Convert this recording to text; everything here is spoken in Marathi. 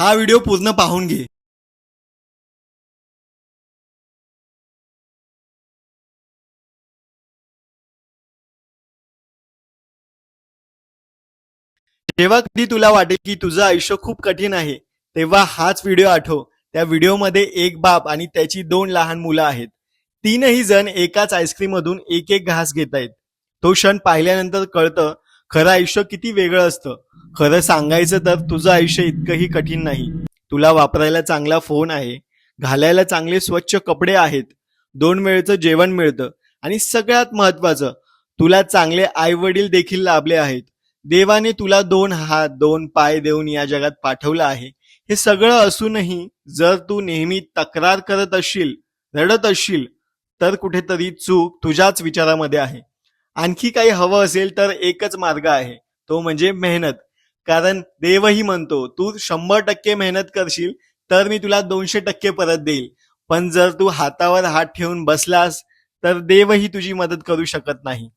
हा व्हिडिओ पूर्ण पाहून घे. जेव्हा कधी तुला वाटेल की तुझं आयुष्य खूप कठीण आहे, तेव्हा हाच व्हिडिओ आठव. त्या व्हिडिओमध्ये एक बाप आणि त्याची दोन लहान मुलं आहेत. तीनही जण एकाच आईस्क्रीम मधून एक एक घास घेत आहेत. तो क्षण पाहिल्यानंतर कळतं खरं आयुष्य किती वेगळं असतं. खरं सांगायचं तर तुझं आयुष्य इतकंही कठीण नाही. तुला वापरायला चांगला फोन आहे, घालायला चांगले स्वच्छ कपडे आहेत, 2 वेळचं जेवण मिळतं आणि सगळ्यात महत्वाचं तुला चांगले आई वडील देखील लाभले आहेत. देवाने तुला 2 हात 2 पाय देऊन या जगात पाठवलं आहे. हे सगळं असूनही जर तू नेहमी तक्रार करत असशील, रडत असशील, तर कुठेतरी चूक तुझ्याच विचारामध्ये आहे. आणखी काही हवं असेल तर एकच मार्ग आहे, तो म्हणजे मेहनत. कारण देवही म्हणतो तू 100% मेहनत करशील तर मी तुला 200% परत देईल. पण जर तू हातावर हात ठेवून बसलास तर देवही तुझी मदत करू शकत नाही.